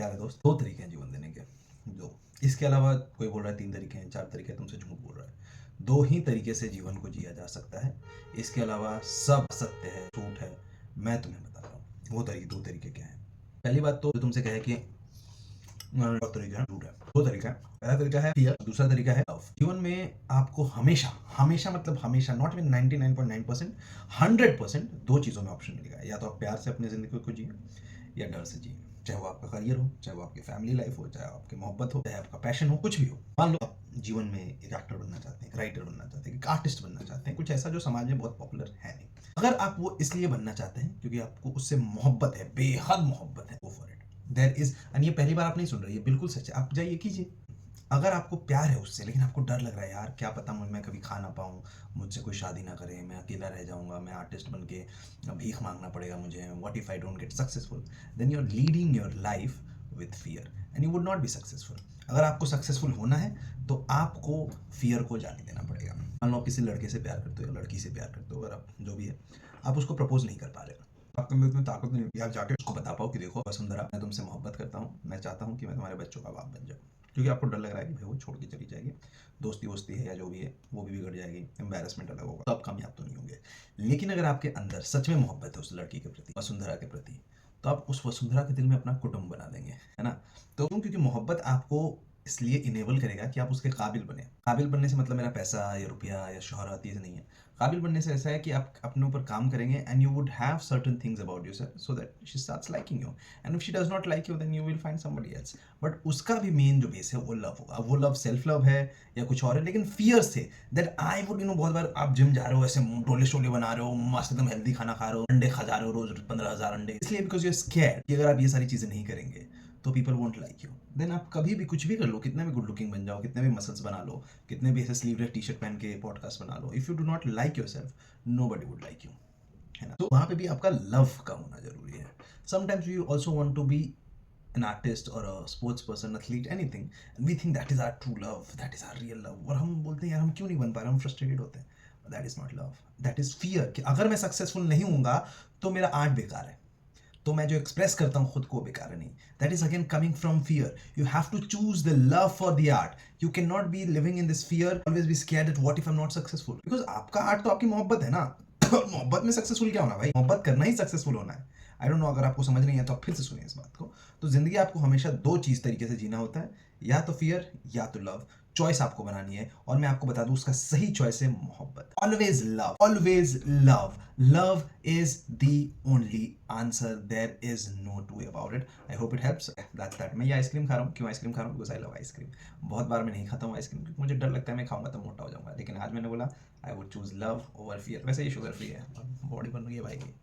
प्यारे दोस्त, 2 तरीके हैं जीवन देने के। दो, इसके अलावा कोई बोल रहा है 3 तरीके हैं, 4 तरीके हैं, तुमसे झूठ बोल रहा है। 2 ही तरीके से जीवन को जिया जा सकता है। इसके अलावा सब सत्य है, झूठ है। मैं तुम्हें बता रहा हूँ वो 2 तरीके क्या हैं। पहली बात तो तुमसे कहे कि बहुत तरीका है, झूठ है। 2 तरीका है। पहला तरीका है फियर, दूसरा तरीका है लव। जीवन में आपको हमेशा हमेशा मतलब हमेशा, नॉट इवन 99.9%, 100% 2 चीज़ों में ऑप्शन मिलेगा। या तो आप प्यार से अपनी ज़िंदगी को जिए या डर से जिए। चाहे वो आपका करियर हो, चाहे वो आपकी फैमिली लाइफ हो, चाहे आपकी मोहब्बत हो, चाहे आपका पैशन हो, कुछ भी हो। मान लो आप जीवन में एक एक्टर बनना चाहते हैं, एक राइटर बनना चाहते हैं, एक आर्टिस्ट बनना चाहते हैं, कुछ ऐसा जो समाज में बहुत पॉपुलर है नहीं। अगर आप वो इसलिए बनना चाहते हैं क्योंकि आपको उससे मोहब्बत है, बेहद मोहब्बत है, go for it. There is, and ये पहली बार आप नहीं सुन रहे, ये बिल्कुल सच है, आप जाइए कीजिए। अगर आपको प्यार है उससे, लेकिन आपको डर लग रहा है, यार क्या पता मैं कभी खा ना पाऊँ, मुझसे कोई शादी ना करे, मैं अकेला रह जाऊँगा, मैं आर्टिस्ट बन के भीख मांगना पड़ेगा मुझे, what if I don't get successful, then you are leading your life with fear and you would not be successful. अगर आपको सक्सेसफुल होना है तो आपको फियर को जाने देना पड़ेगा। मान लो आप किसी लड़के से प्यार करते हो या लड़की से प्यार करते हो, अगर आप जो भी है, आप उसको प्रपोज नहीं कर पा रहे हो, आपके अंदर इतनी ताकत नहीं है आप जाके उसको बता पाओ कि देखो वसुंधरा, मैं तुमसे मोहब्बत करता हूँ, मैं चाहता हूँ कि मैं तुम्हारे बच्चों का बाप बन जाऊँ। क्योंकि आपको डर लग रहा है कि भाई वो छोड़ के चली जाएगी, दोस्ती वोस्ती है या जो भी है वो भी बिगड़ जाएगी, एम्बैरेसमेंट अलग होगा, तो आप कामयाब तो नहीं होंगे। लेकिन अगर आपके अंदर सच में मोहब्बत है उस लड़की के प्रति, वसुंधरा के प्रति, तो आप उस वसुंधरा के दिल में अपना कुटुंब बना देंगे, है ना। तो क्योंकि मोहब्बत आपको इसलिए इनेबल करेगा कि आप उसके काबिल बने। काबिल बनने से मतलब मेरा पैसा या रुपया या शोहरत ये नहीं है। काबिल बनने से ऐसा है कि आप अपने ऊपर काम करेंगे and you would have certain things about yourself so that she starts liking you, and if she does not like you then you will find somebody else. But उसका भी मेन जो बेस है वो लव होगा। वो love self love है या कुछ और है, लेकिन fear say that I would बहुत बार आप जिम जा रहे हो, ऐसे टोले शोले बना रहे हो, मस्त एकदम हेल्दी खाना खा रहे हो, अंडे खा जा रहे हो रोज 15,000 अंडे, इसलिए बिकॉज यू आर स्कैर्ड कि अगर आप ये सारी चीजें नहीं करेंगे तो people won't like you. Then आप कभी भी कुछ भी कर लो, कितने भी गुड लुकिंग बन जाओ, कितने भी मसल्स बना लो, कितने भी ऐसे स्लीवलेस टी शर्ट पहन के पॉडकास्ट बना लो, if you do not like yourself nobody would like you, है ना। तो वहां पे भी आपका लव का होना जरूरी है। Sometimes we also want to be an artist or a sports person, athlete, anything, and we think that is our true love, that is our real love, और हम बोलते हैं यार हम क्यों नहीं बन पा रहे, हम फ्रस्ट्रेटेड होते हैं। But that is not love, that is fear कि अगर मैं सक्सेसफुल नहीं होऊंगा तो मेरा आर्ट बेकार है, तो मैं जो एक्सप्रेस करता हूँ खुद को बेकार है नहीं। That is again coming from fear. You have to choose the love for the art. You can not be living in this fear, always be scared that what if I am not successful, because आपका art तो आपकी मोहब्बत है ना। मोहब्बत में successful क्या होना भाई, मोहब्बत करना ही सक्सेसफुल होना है। आई डोंट नो, अगर आपको समझ नहीं है तो आप फिर से सुनिए इस बात को। तो जिंदगी आपको हमेशा 2 चीज तरीके से जीना होता है, या तो फियर या तो लव। चॉइस आपको बनानी है, और मैं आपको बता दूं उसका सही चॉइस है मोहब्बत। Always love, always love. Love is the only answer, there is no two way about it. I hope it helps. That मैं ये आइसक्रीम खा रहा हूँ, क्यों आइसक्रीम खा रहा हूँ, बिकॉज आई लव आइसक्रीम। बहुत बार मैं नहीं खाता हूँ आइसक्रीम क्योंकि मुझे डर लगता है मैं खाऊंगा तो मोटा हो जाऊंगा, लेकिन आज मैंने बोला I would choose love over fear. वैसे ये शुगर फ्री है, बॉडी बन रही है भाई की।